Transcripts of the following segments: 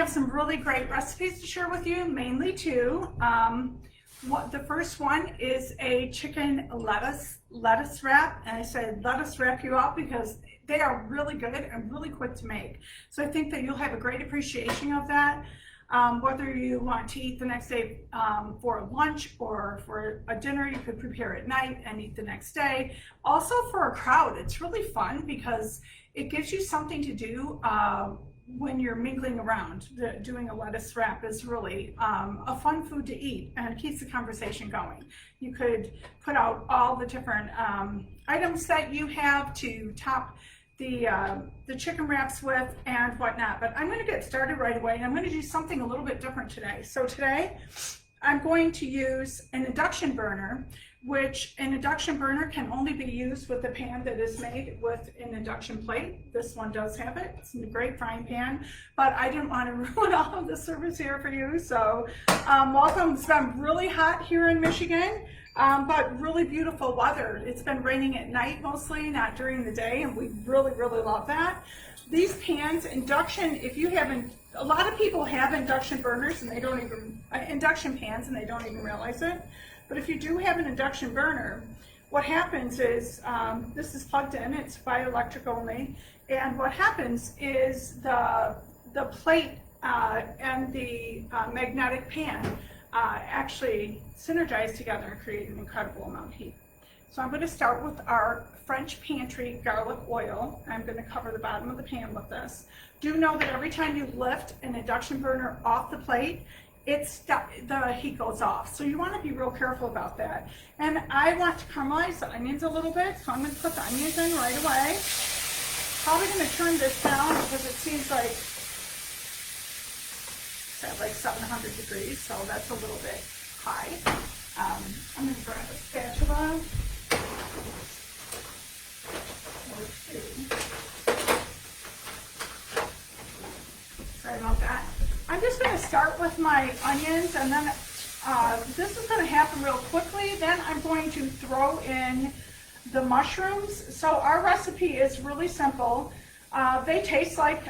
have some really great recipes to share with you, mainly two. The first one is a chicken lettuce wrap, and I said lettuce wrap you up because they are really good and really quick to make. So I think that you'll have a great appreciation of that. Whether you want to eat the next day for lunch or for a dinner, you could prepare at night and eat the next day. Also for a crowd, it's really fun because it gives you something to do when you're mingling around. Doing a lettuce wrap is really a fun food to eat and keeps the conversation going. You could put out all the different items that you have to top the chicken wraps with and whatnot. But I'm going to get started right away, and I'm going to do something a little bit different today. So today I'm going to use an induction burner, which an induction burner can only be used with a pan that is made with an induction plate. This one does have it. It's a great frying pan, but I didn't want to ruin all of the service here for you. So welcome. It's been really hot here in Michigan. But really beautiful weather. It's been raining at night mostly, not during the day, and we really, really love that. These pans, induction, if you haven't, a lot of people have induction burners and they don't even, induction pans and they don't even realize it. But if you do have an induction burner, what happens is, this is plugged in, it's by electric only, and what happens is the plate and the magnetic pan actually synergize together and create an incredible amount of heat. So I'm going to start with our French pantry garlic oil. I'm going to cover the bottom of the pan with this. Do know that every time you lift an induction burner off the plate, the heat goes off. So you want to be real careful about that. And I want to caramelize the onions a little bit, so I'm going to put the onions in right away. Probably going to turn this down because it seems like at like 700 degrees, so that's a little bit high. I'm going to grab a spatula. Sorry about that. I'm just going to start with my onions, and then this is going to happen real quickly. Then I'm going to throw in the mushrooms. So our recipe is really simple. They taste like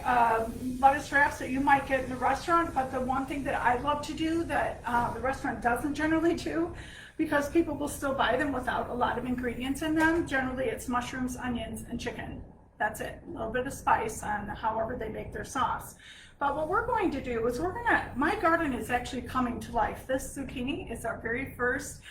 lettuce wraps that you might get in the restaurant, but the one thing that I love to do that the restaurant doesn't generally do, because people will still buy them without a lot of ingredients in them, generally it's mushrooms, onions, and chicken. That's it. A little bit of spice on however they make their sauce. But what we're going to do is my garden is actually coming to life. This zucchini is our very first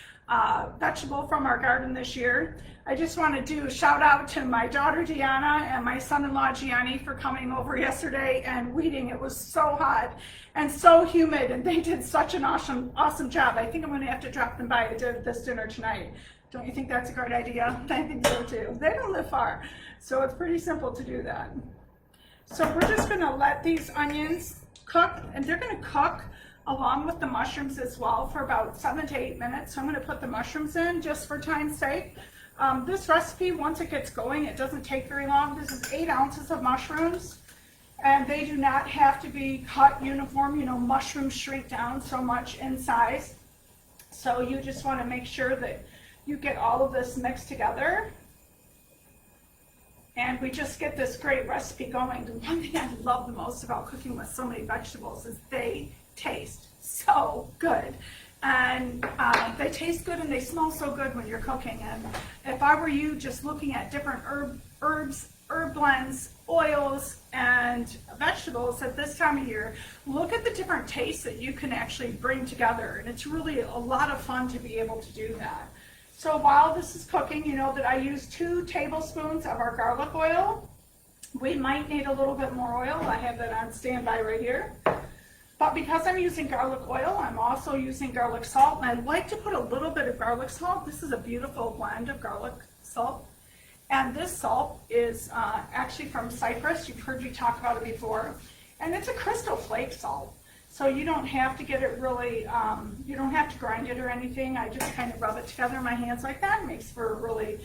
vegetable from our garden this year. I just want to do a shout out to my daughter Deanna and my son-in-law Gianni for coming over yesterday and weeding. It was so hot and so humid, and they did such an awesome job. I think I'm going to have to drop them by to this dinner tonight. Don't you think that's a great idea? I think so too. They don't live far, so it's pretty simple to do that. So we're just going to let these onions cook, and they're going to cook along with the mushrooms as well for about 7 to 8 minutes. So I'm going to put the mushrooms in just for time's sake. This recipe, once it gets going, it doesn't take very long. This is 8 ounces of mushrooms, and they do not have to be cut uniform. You know, mushrooms shrink down so much in size. So you just want to make sure that you get all of this mixed together. And we just get this great recipe going. The one thing I love the most about cooking with so many vegetables is they taste so good, and they taste good and they smell so good when you're cooking. And if I were you, just looking at different herbs, herb blends, oils, and vegetables at this time of year, look at the different tastes that you can actually bring together, and it's really a lot of fun to be able to do that. So while this is cooking, you know that I use 2 tablespoons of our garlic oil. We might need a little bit more oil. I have that on standby right here. But because I'm using garlic oil, I'm also using garlic salt, and I like to put a little bit of garlic salt. This is a beautiful blend of garlic salt. And this salt is actually from Cyprus. You've heard me talk about it before. And it's a crystal flake salt. So you don't have to get it really, you don't have to grind it or anything. I just kind of rub it together in my hands like that. It makes for a really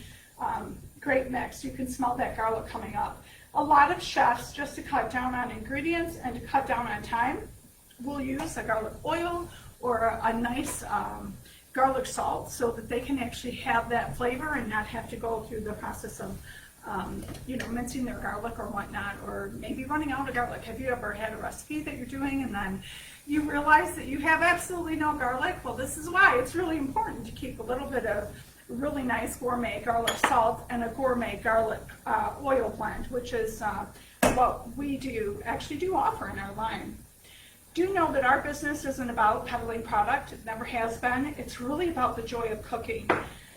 great mix. You can smell that garlic coming up. A lot of chefs, just to cut down on ingredients and to cut down on time, will use a garlic oil or a nice garlic salt so that they can actually have that flavor and not have to go through the process of mincing their garlic or whatnot, or maybe running out of garlic. Have you ever had a recipe that you're doing and then you realize that you have absolutely no garlic? Well, this is why it's really important to keep a little bit of really nice gourmet garlic salt and a gourmet garlic oil blend, which is what we actually do offer in our line. Do know that our business isn't about peddling product. It never has been. It's really about the joy of cooking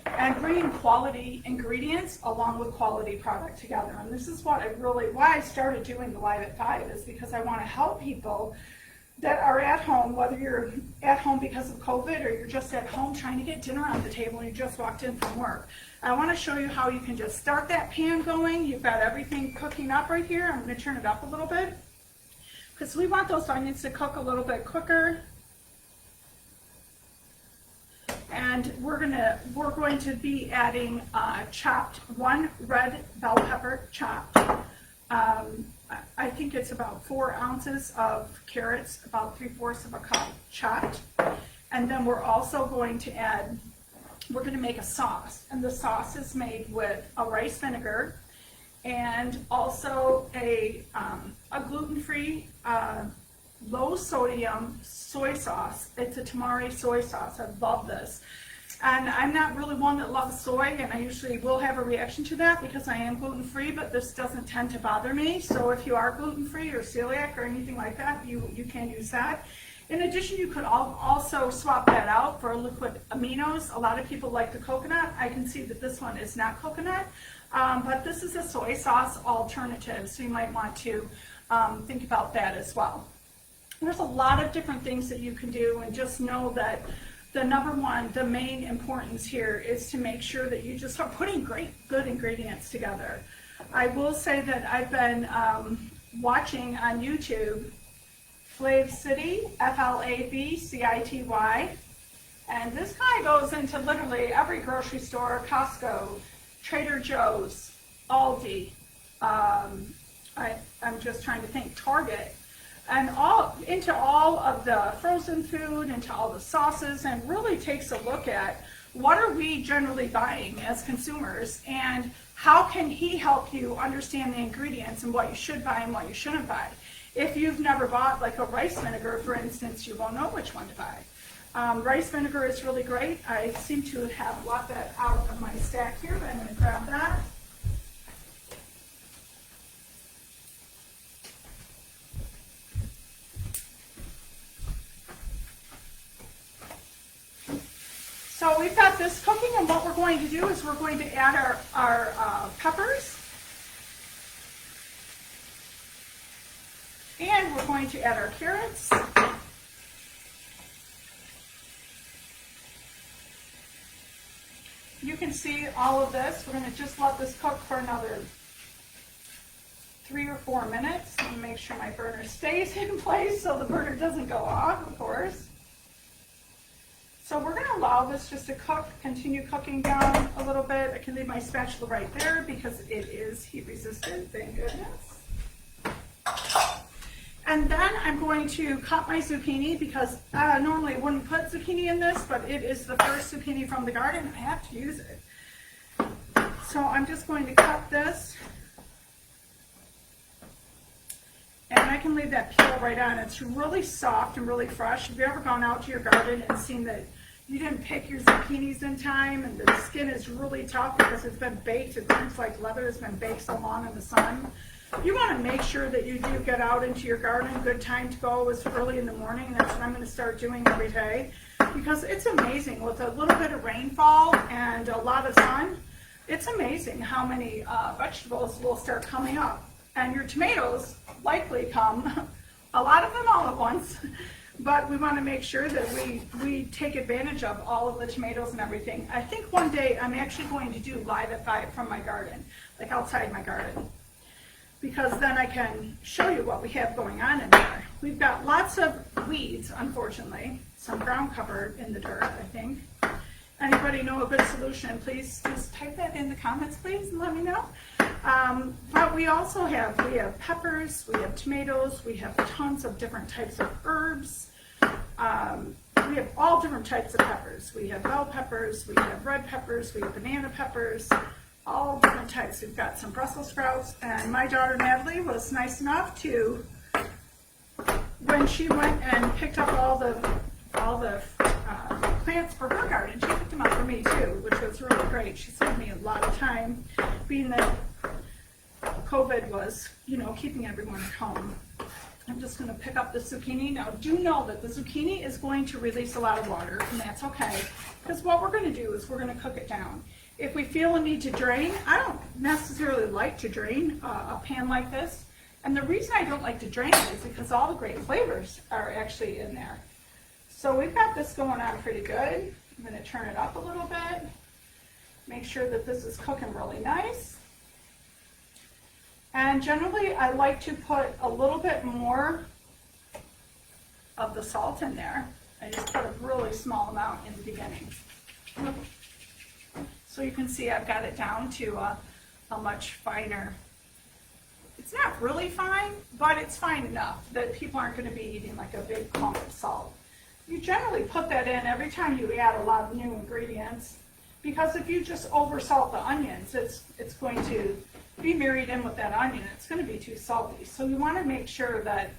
and bringing quality ingredients along with quality product together. And this is why I started doing the Live at 5, is because I want to help people that are at home, whether you're at home because of COVID or you're just at home trying to get dinner on the table and you just walked in from work. I want to show you how you can just start that pan going. You've got everything cooking up right here. I'm going to turn it up a little bit because we want those onions to cook a little bit quicker. And we're going to be adding chopped 1 red bell pepper chopped. I think it's about 4 ounces of carrots, about 3/4 of a cup chopped. And then we're also going to we're going to make a sauce. And the sauce is made with a rice vinegar and also a gluten-free, low sodium soy sauce. It's a tamari soy sauce. I love this. And I'm not really one that loves soy, and I usually will have a reaction to that because I am gluten-free, but this doesn't tend to bother me. So if you are gluten-free or celiac or anything like that, you can use that. In addition, you could also swap that out for liquid aminos. A lot of people like the coconut. I can see that this one is not coconut, but this is a soy sauce alternative, so you might want to think about that as well. There's a lot of different things that you can do, and just know that the number one, the main importance here is to make sure that you just are putting good ingredients together. I will say that I've been watching on YouTube Flav City, Flavcity, and this guy goes into literally every grocery store, Costco, Trader Joe's, Aldi, I'm just trying to think, Target, and into all of the frozen food, into all the sauces, and really takes a look at what are we generally buying as consumers, and how can he help you understand the ingredients and what you should buy and what you shouldn't buy. If you've never bought like a rice vinegar, for instance, you won't know which one to buy. Rice vinegar is really great. I seem to have left that out of my stack here, but I'm going to grab that. So we've got this cooking, and what we're going to do is we're going to add our peppers, and we're going to add our carrots, you can see all of this. We're going to just let this cook for another 3 or 4 minutes. Let me make sure my burner stays in place so the burner doesn't go off, of course. So we're going to allow this just to cook, continue cooking down a little bit. I can leave my spatula right there because it is heat resistant, thank goodness. And then I'm going to cut my zucchini because I normally wouldn't put zucchini in this, but it is the first zucchini from the garden. I have to use it. So I'm just going to cut this. And I can leave that peel right on. It's really soft and really fresh. Have you ever gone out to your garden and seen that you didn't pick your zucchinis in time and the skin is really tough because it's been baked? It looks like leather has been baked so long in the sun. You want to make sure that you do get out into your garden. Good time to go is early in the morning. That's what I'm going to start doing every day because it's amazing with a little bit of rainfall and a lot of sun. It's amazing how many vegetables will start coming up. And your tomatoes likely come, a lot of them all at once, but we want to make sure that we take advantage of all of the tomatoes and everything. I think one day I'm actually going to do Live at 5 from my garden, like outside my garden, because then I can show you what we have going on in there. We've got lots of weeds, unfortunately, some ground cover in the dirt, I think. Anybody know a good solution? Please just type that in the comments, please, and let me know. But we also have peppers, we have tomatoes, we have tons of different types of herbs. We have all different types of peppers. We have bell peppers, we have red peppers, we have banana peppers. all different types. We've got some Brussels sprouts, and my daughter Natalie was nice enough to, when she went and picked up all the plants for her garden, she picked them up for me too, which was really great. She saved me a lot of time, being that COVID was, keeping everyone at home. I'm just going to pick up the zucchini. Now, do know that the zucchini is going to release a lot of water, and that's okay, because what we're going to do is we're going to cook it down. If we feel a need to drain, I don't necessarily like to drain a pan like this, and the reason I don't like to drain it is because all the great flavors are actually in there. So we've got this going on pretty good. I'm going to turn it up a little bit, make sure that this is cooking really nice. And generally, I like to put a little bit more of the salt in there. I just put a really small amount in the beginning. So you can see I've got it down to a much finer. It's not really fine, but it's fine enough that people aren't going to be eating like a big clump of salt. You generally put that in every time you add a lot of new ingredients, because if you just over salt the onions, it's going to be married in with that onion. It's going to be too salty. So you want to make sure that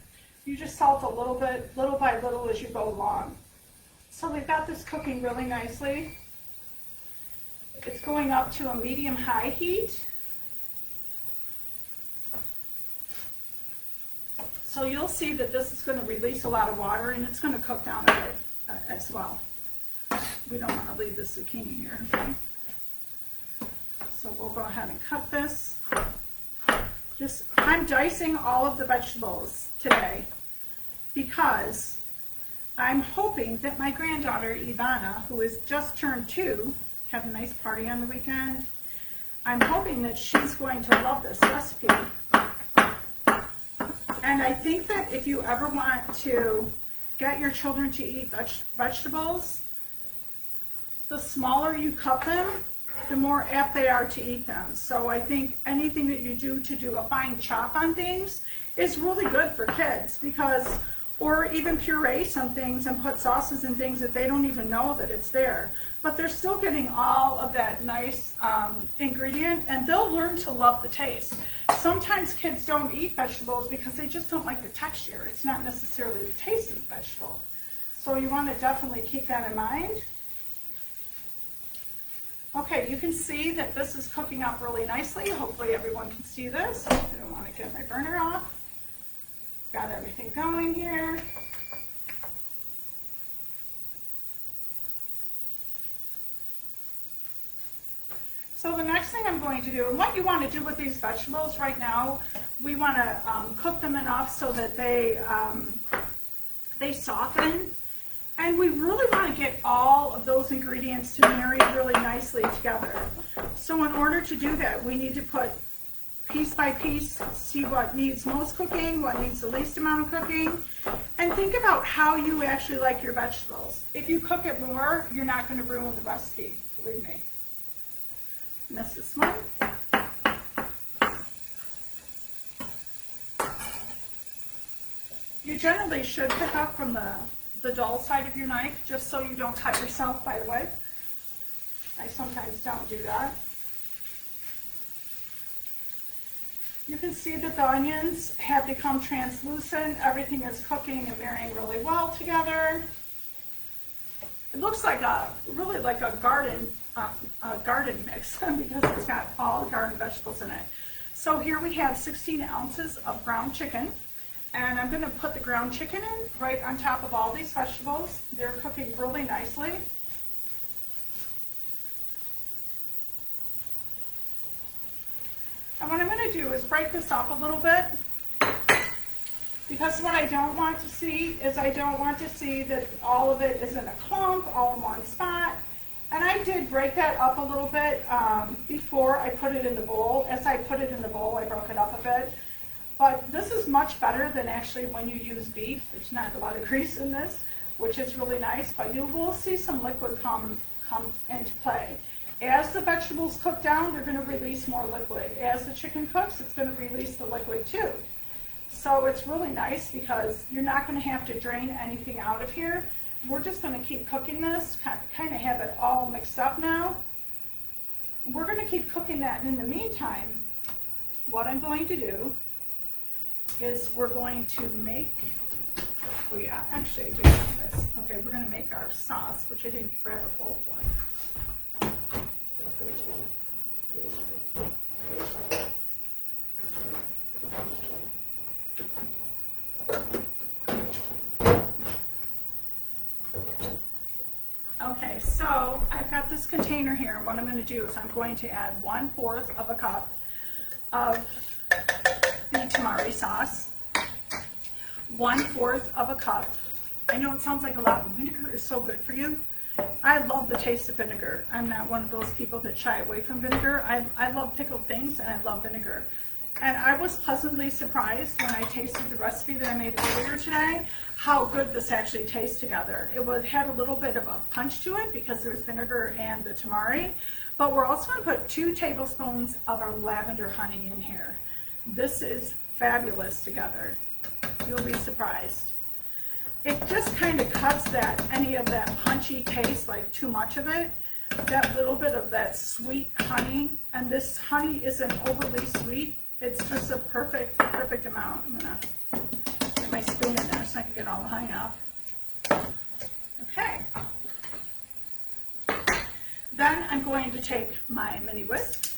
you just salt a little bit, little by little as you go along. So we've got this cooking really nicely. It's going up to a medium-high heat. So you'll see that this is going to release a lot of water, and it's going to cook down a bit as well. We don't want to leave the zucchini here, okay? So we'll go ahead and cut this. I'm dicing all of the vegetables today because I'm hoping that my granddaughter Ivana, who has just turned 2, had a nice party on the weekend. I'm hoping that she's going to love this recipe. And I think that if you ever want to get your children to eat vegetables, the smaller you cut them, the more apt they are to eat them. So I think anything that you do to do a fine chop on things is really good for kids, because, or even puree some things and put sauces and things that they don't even know that it's there. But they're still getting all of that nice ingredient, and they'll learn to love the taste. Sometimes kids don't eat vegetables because they just don't like the texture. It's not necessarily the taste of the vegetable. So you want to definitely keep that in mind. Okay, you can see that this is cooking up really nicely. Hopefully everyone can see this. I don't want to get my burner off. Got everything going here. So the next thing I'm going to do, and what you want to do with these vegetables right now, we want to cook them enough so that they soften. And we really want to get all of those ingredients to marry really nicely together. So in order to do that, we need to put piece by piece, see what needs most cooking, what needs the least amount of cooking, and think about how you actually like your vegetables. If you cook it more, you're not going to ruin the recipe, believe me. Miss this one. You generally should pick up from the dull side of your knife, just so you don't cut yourself, by the way. I sometimes don't do that. You can see that the onions have become translucent. Everything is cooking and marrying really well together. It looks like really like a garden mix because it's got all the garden vegetables in it. So here we have 16 ounces of ground chicken. And I'm going to put the ground chicken in right on top of all these vegetables. They're cooking really nicely. And what I'm going to do is break this up a little bit, because what I don't want to see is I don't want to see that all of it is in a clump, all in one spot. And I did break that up a little bit before I put it in the bowl. As I put it in the bowl, I broke it up a bit. But this is much better than actually when you use beef. There's not a lot of grease in this, which is really nice, but you will see some liquid come into play. As the vegetables cook down, they're going to release more liquid. As the chicken cooks, it's going to release the liquid too. So it's really nice because you're not going to have to drain anything out of here. We're just going to keep cooking this, kind of have it all mixed up now. We're going to keep cooking that, and in the meantime, what I'm going to do is we're going to make, actually I do have this. Okay, we're going to make our sauce, which I didn't grab a bowl for. Okay, so I've got this container here, and what I'm going to do is I'm going to add 1/4 of a cup of the tamari sauce, 1/4 of a cup. I know it sounds like a lot, but vinegar is so good for you. I love the taste of vinegar. I'm not one of those people that shy away from vinegar. I love pickled things, and I love vinegar. And I was pleasantly surprised when I tasted the recipe that I made earlier today, how good this actually tastes together. It had a little bit of a punch to it because there's vinegar and the tamari, but we're also going to put 2 tablespoons of our lavender honey in here. This is fabulous together. You'll be surprised. It just kind of cuts any of that punchy taste, like too much of it. That little bit of that sweet honey, and this honey isn't overly sweet. It's just a perfect amount. I'm gonna get my spoon in there so I can get all the honey out. Okay. Then I'm going to take my mini whisk,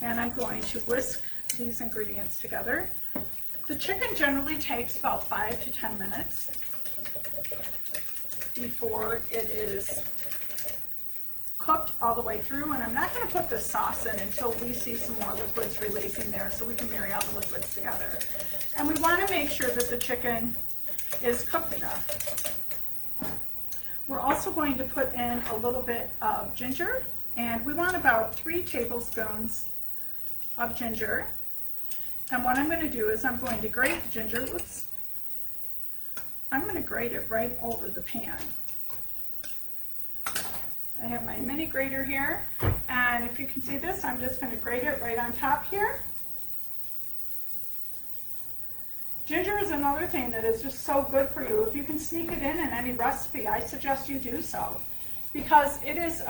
and I'm going to whisk these ingredients together. The chicken generally takes about 5 to 10 minutes before it is cooked all the way through, and I'm not going to put the sauce in until we see some more liquids releasing there so we can marry all the liquids together. And we want to make sure that the chicken is cooked enough. We're also going to put in a little bit of ginger, and we want about 3 tablespoons of ginger. And what I'm going to do is I'm going to grate the ginger. I'm going to grate it right over the pan. I have my mini grater here, and if you can see this, I'm just going to grate it right on top here. Ginger is another thing that is just so good for you. If you can sneak it in any recipe, I suggest you do so, because it is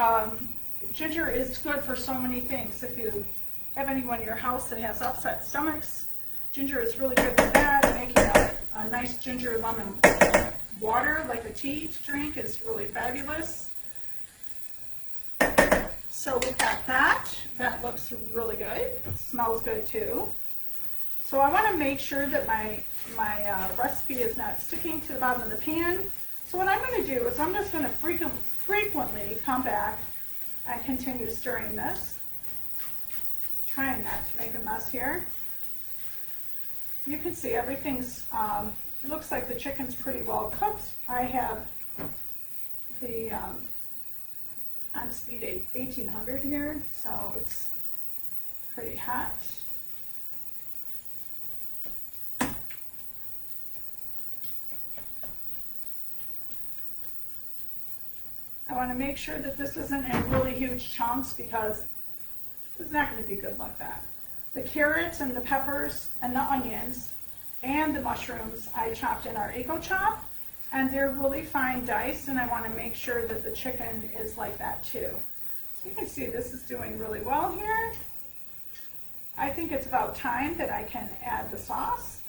ginger is good for so many things. If you have anyone in your house that has upset stomachs, ginger is really good for that. Making a nice ginger lemon water, like a tea to drink, is really fabulous. So we've got that. That looks really good. Smells good too. So I want to make sure that my recipe is not sticking to the bottom of the pan. So what I'm going to do is I'm just going to frequently come back and continue stirring this. Trying not to make a mess here. You can see everything's, it looks like the chicken's pretty well cooked. I have the on speed 1800 here, so it's pretty hot. I want to make sure that this isn't in really huge chunks because it's not going to be good like that. The carrots and the peppers and the onions and the mushrooms I chopped in our Eco Chop, and they're really fine diced, and I want to make sure that the chicken is like that too. So you can see this is doing really well here. I think it's about time that I can add the sauce.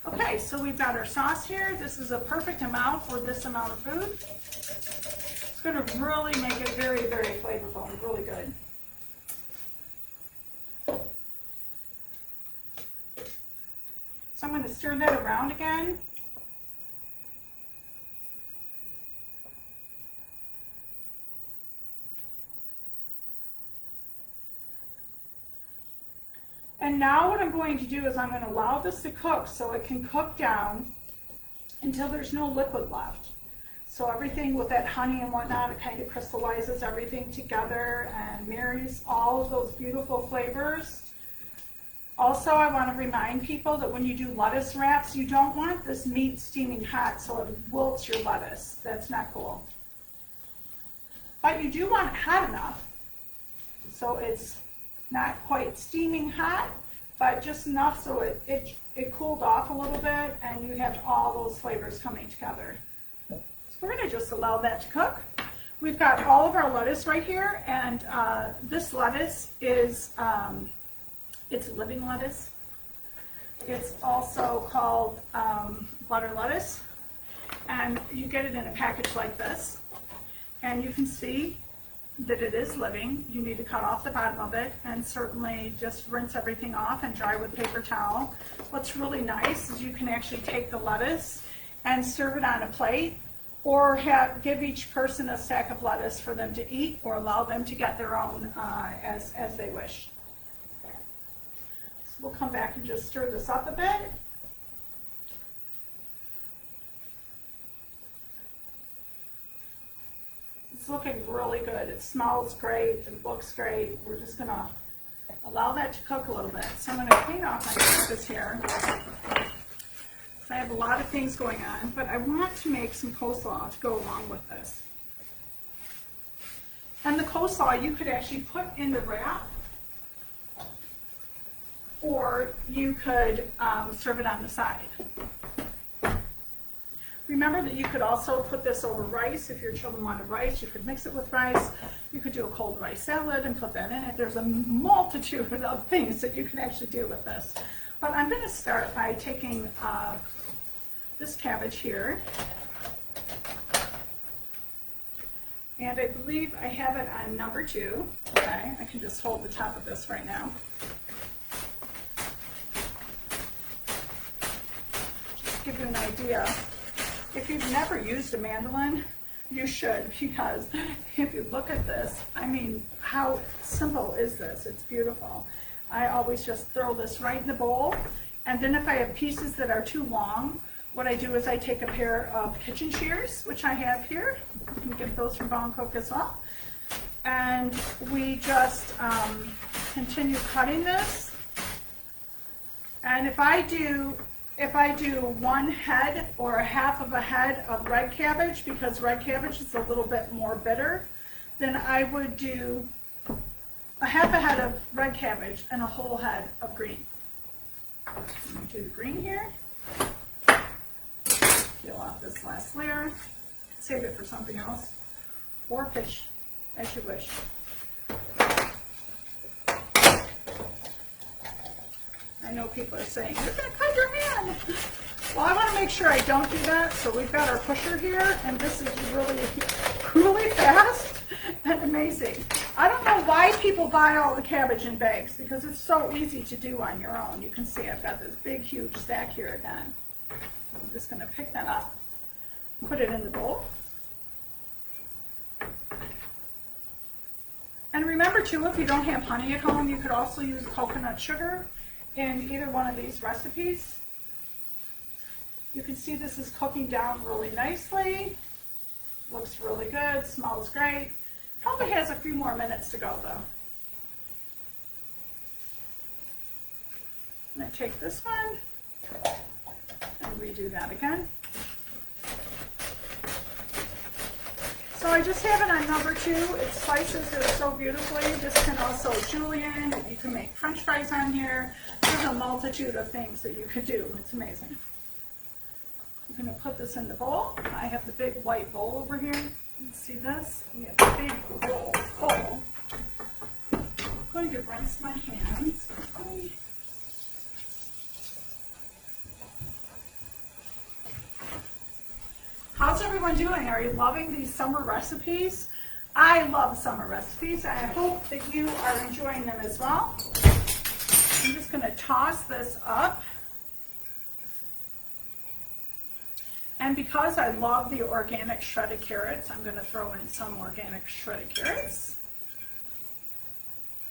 Okay, so we've got our sauce here. This is a perfect amount for this amount of food. It's going to really make it very, very flavorful and really good. So I'm going to stir that around again. And now what I'm going to do is I'm going to allow this to cook so it can cook down until there's no liquid left. So everything with that honey and whatnot, it kind of crystallizes everything together and marries all of those beautiful flavors. Also, I want to remind people that when you do lettuce wraps, you don't want this meat steaming hot so it wilts your lettuce. That's not cool. But you do want it hot enough so it's not quite steaming hot, but just enough so it cooled off a little bit and you have all those flavors coming together. So we're going to just allow that to cook. we've got all of our lettuce right here, and this lettuce is, it's living lettuce. It's also called butter lettuce, and you get it in a package like this, and you can see that it is living. You need to cut off the bottom of it and certainly just rinse everything off and dry with paper towel. What's really nice is you can actually take the lettuce and serve it on a plate, or give each person a stack of lettuce for them to eat, or allow them to get their own as they wish. So we'll come back and just stir this up a bit. It's looking really good. It smells great. It looks great. We're just going to allow that to cook a little bit. So I'm going to clean off my surface here. I have a lot of things going on, but I want to make some coleslaw to go along with this. And the coleslaw you could actually put in the wrap, or you could serve it on the side. Remember that you could also put this over rice. If your children wanted rice, you could mix it with rice. You could do a cold rice salad and put that in it. There's a multitude of things that you can actually do with this. But I'm going to start by taking this cabbage here. And I believe I have it on number 2. Okay, I can just hold the top of this right now. Just to give you an idea. If you've never used a mandolin, you should, because if you look at this, I mean, how simple is this? It's beautiful. I always just throw this right in the bowl, and then if I have pieces that are too long, what I do is I take a pair of kitchen shears, which I have here. You can get those from Bone Cook as well. And we just continue cutting this. And if I do one head or a half of a head of red cabbage, because red cabbage is a little bit more bitter, then I would do a half a head of red cabbage and a whole head of green. I'm going to do the green here. Peel off this last layer. Save it for something else, or fish, as you wish. I know people are saying, you're going to cut your hand. Well, I want to make sure I don't do that, so we've got our pusher here, and this is really, really fast and amazing. I don't know why people buy all the cabbage in bags, because it's so easy to do on your own. You can see I've got this big, huge stack here again. I'm just going to pick that up, put it in the bowl. And remember too, if you don't have honey at home, you could also use coconut sugar in either one of these recipes. You can see this is cooking down really nicely. Looks really good, smells great. Probably has a few more minutes to go though. I'm going to take this one and redo that again. So I just have it on number 2. It slices it so beautifully. This can also julienne. You can make French fries on here. There's a multitude of things that you could do. It's amazing. I'm going to put this in the bowl. I have the big white bowl over here. You can see this? We have a big bowl. I'm going to rinse my hands. How's everyone doing? Are you loving these summer recipes? I love summer recipes. I hope that you are enjoying them as well. I'm just going to toss this up. And because I love the organic shredded carrots, I'm going to throw in some organic shredded carrots.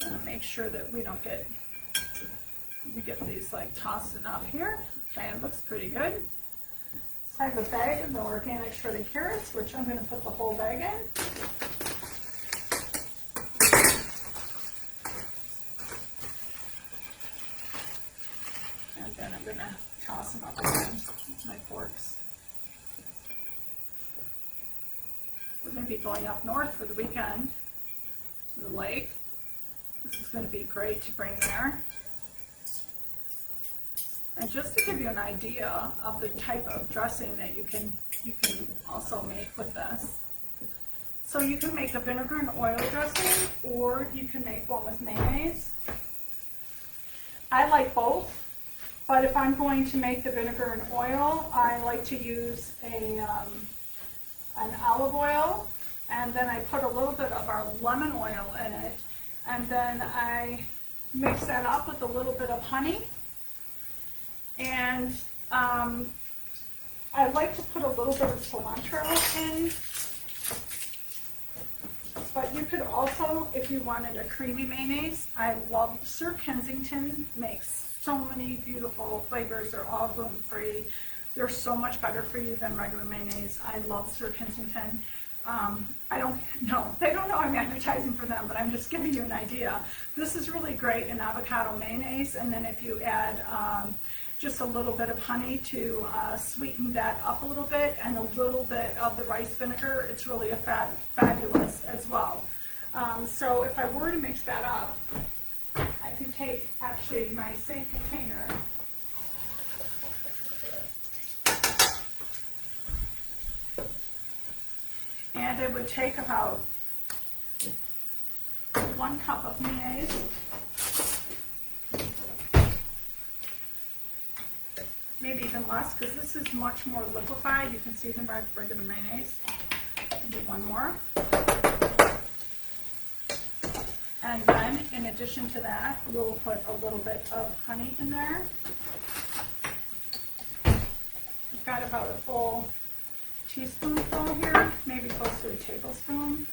And make sure that we get these like tossed enough here. Okay, it looks pretty good. So I have a bag of the organic shredded carrots, which I'm going to put the whole bag in. And then I'm going to toss them up again with my forks. We're going to be going up north for the weekend to the lake. This is going to be great to bring there. And just to give you an idea of the type of dressing that you can also make with this. So you can make a vinegar and oil dressing, or you can make one with mayonnaise. I like both, but if I'm going to make the vinegar and oil, I like to use an olive oil, and then I put a little bit of our lemon oil in it, and then I mix that up with a little bit of honey. And I like to put a little bit of cilantro in, but you could also, if you wanted a creamy mayonnaise, I love Sir Kensington makes so many beautiful flavors. They're all gluten-free. They're so much better for you than regular mayonnaise. I love Sir Kensington. I don't know, they don't know I'm advertising for them, but I'm just giving you an idea. This is really great in avocado mayonnaise, and then if you add just a little bit of honey to sweeten that up a little bit, and a little bit of the rice vinegar, it's really fabulous as well. So if I were to mix that up, I could take actually my same container, and it would take about 1 cup of mayonnaise, maybe even less, because this is much more liquefied. You can see the regular mayonnaise. I'll do one more. And then, in addition to that, we'll put a little bit of honey in there. I've got about a full teaspoonful here, maybe close to a tablespoon.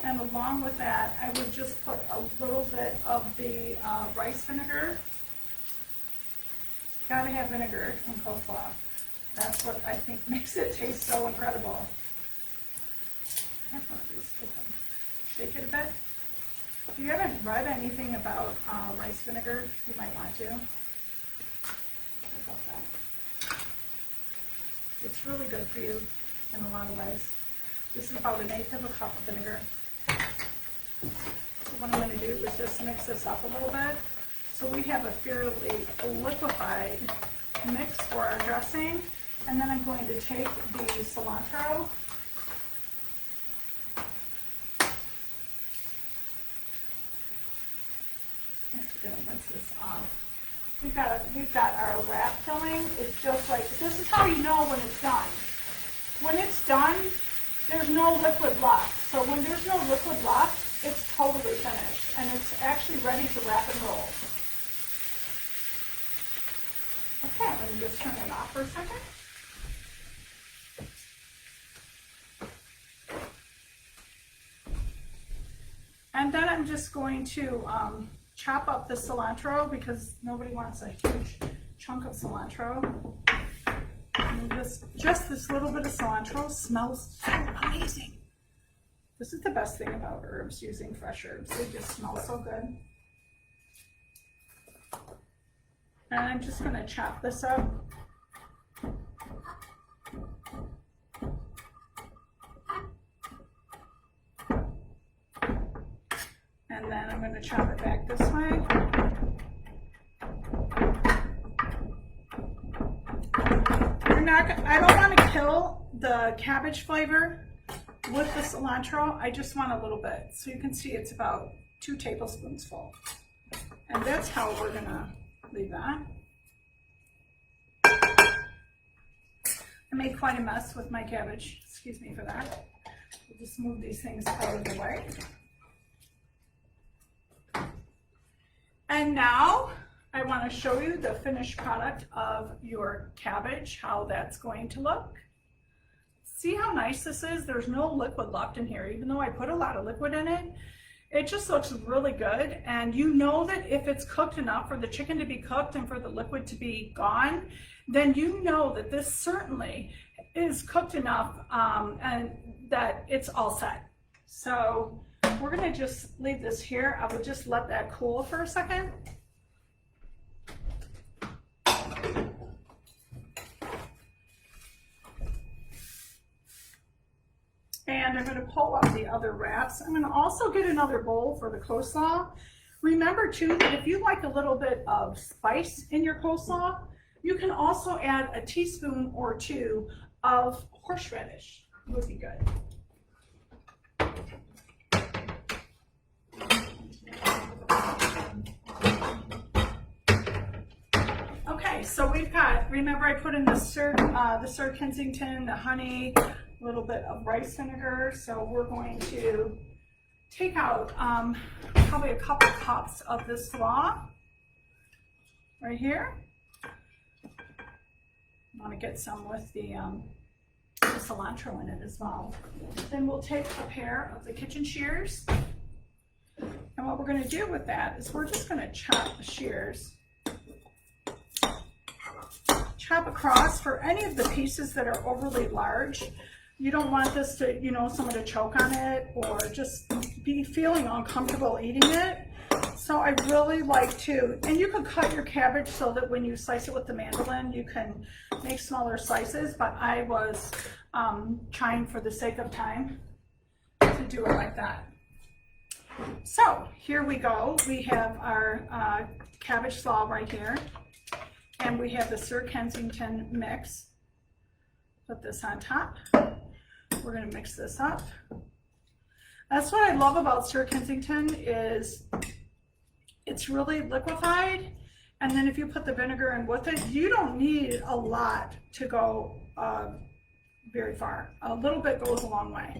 And along with that, I would just put a little bit of the rice vinegar. Gotta have vinegar in coleslaw. That's what I think makes it taste so incredible. I have one of these. Shake it a bit. If you haven't read anything about rice vinegar, you might want to. It's really good for you in a lot of ways. This is about 1/8 of a cup of vinegar. So what I'm going to do is just mix this up a little bit. So we have a fairly liquefied mix for our dressing. And then I'm going to take the cilantro. I'm going to rinse this off. We've got our wrap filling. It's just like, this is how you know when it's done. When it's done, there's no liquid left. So when there's no liquid left, it's totally finished. And it's actually ready to wrap and roll. Okay, I'm going to just turn it off for a second. And then I'm just going to chop up the cilantro, because nobody wants a huge chunk of cilantro. And just this little bit of cilantro smells so amazing. This is the best thing about herbs, using fresh herbs. They just smell so good. And I'm just going to chop this up. And then I'm going to chop it back this way. I don't want to kill the cabbage flavor with the cilantro. I just want a little bit. So you can see it's about 2 tablespoons full. And that's how we're going to leave that. I made quite a mess with my cabbage. Excuse me for that. We'll just move these things out of the way. And now I want to show you the finished product of your cabbage, how that's going to look. See how nice this is? There's no liquid left in here, even though I put a lot of liquid in it. It just looks really good. And you know that if it's cooked enough for the chicken to be cooked and for the liquid to be gone, then you know that this certainly is cooked enough and that it's all set. So we're going to just leave this here. I would just let that cool for a second. And I'm going to pull up the other wraps. I'm going to also get another bowl for the coleslaw. Remember too that if you like a little bit of spice in your coleslaw, You can also add a teaspoon or two of horseradish, would be good. Okay, so we've got, remember I put in the Sir Kensington, the honey, a little bit of rice vinegar. So we're going to take out probably a couple cups of this slaw right here. I want to get some with the cilantro in it as well. Then we'll take a pair of the kitchen shears. And what we're going to do with that is we're just going to chop the shears. Chop across for any of the pieces that are overly large. You don't want this to, you know, someone to choke on it or just be feeling uncomfortable eating it. So I really like to, and you can cut your cabbage so that when you slice it with the mandolin, you can make smaller slices, but I was trying for the sake of time to do it like that. So here we go. We have our cabbage slaw right here, and we have the Sir Kensington mix. Put this on top. We're going to mix this up. That's what I love about Sir Kensington is it's really liquefied, and then if you put the vinegar in with it, you don't need a lot to go very far. A little bit goes a long way.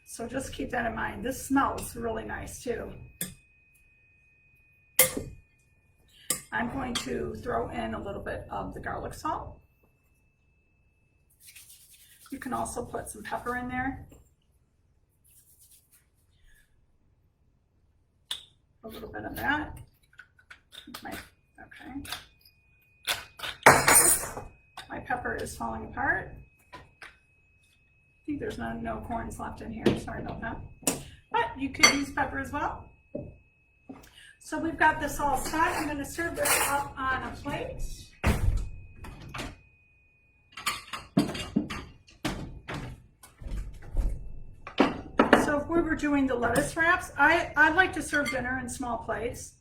So just keep that in mind. This smells really nice too. I'm going to throw in a little bit of the garlic salt. You can also put some pepper in there. A little bit of that. Okay. My pepper is falling apart. I think there's no corns left in here. Sorry about that. But you could use pepper as well. So we've got this all set. I'm going to serve this up on a plate. So if we were doing the lettuce wraps, I like to serve dinner in small plates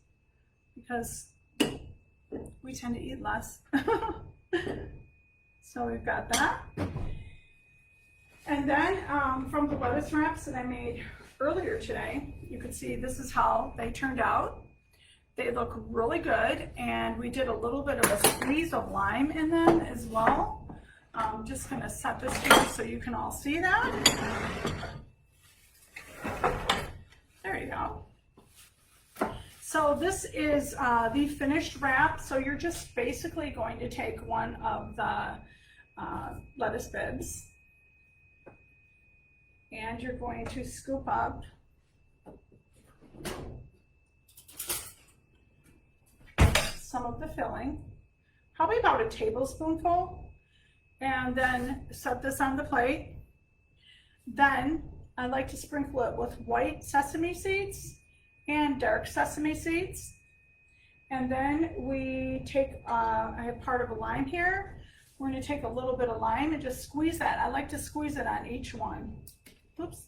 because we tend to eat less. So we've got that. And then from the lettuce wraps that I made earlier today, you can see this is how they turned out. They look really good, and we did a little bit of a squeeze of lime in them as well. I'm just going to set this here so you can all see that. There you go. So this is the finished wrap. So you're just basically going to take one of the lettuce bibs, and you're going to scoop up some of the filling, probably about a tablespoonful, and then set this on the plate. Then I like to sprinkle it with white sesame seeds and dark sesame seeds. And then we take, I have part of a lime here. We're going to take a little bit of lime and just squeeze that. I like to squeeze it on each one. Oops.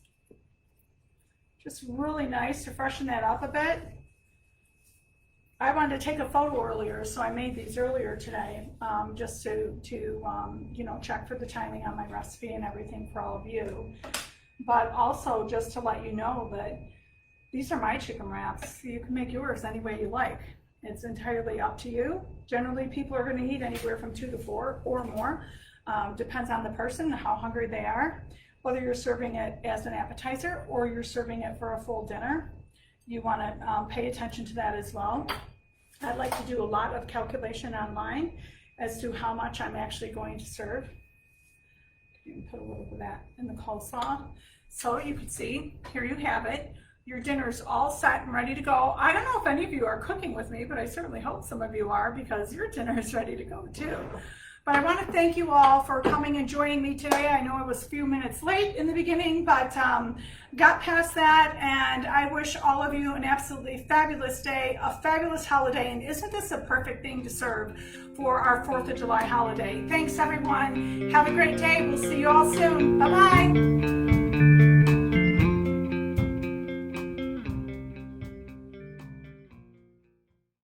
Just really nice to freshen that up a bit. I wanted to take a photo earlier, so I made these earlier today, just to you know, check for the timing on my recipe and everything for all of you. But also just to let you know that these are my chicken wraps. You can make yours any way you like. It's entirely up to you. Generally, people are going to eat anywhere from 2 to 4 or more. Depends on the person, how hungry they are. Whether you're serving it as an appetizer or you're serving it for a full dinner, you want to pay attention to that as well. I like to do a lot of calculation online as to how much I'm actually going to serve. You can put a little bit of that in the coleslaw. So you can see, here you have it. Your dinner's all set and ready to go. I don't know if any of you are cooking with me, but I certainly hope some of you are, because your dinner is ready to go too. But I want to thank you all for coming and joining me today. I know I was a few minutes late in the beginning, but got past that, and I wish all of you an absolutely fabulous day, a fabulous holiday, and isn't this a perfect thing to serve for our 4th of July holiday? Thanks everyone. Have a great day. We'll see you all soon. Bye-bye.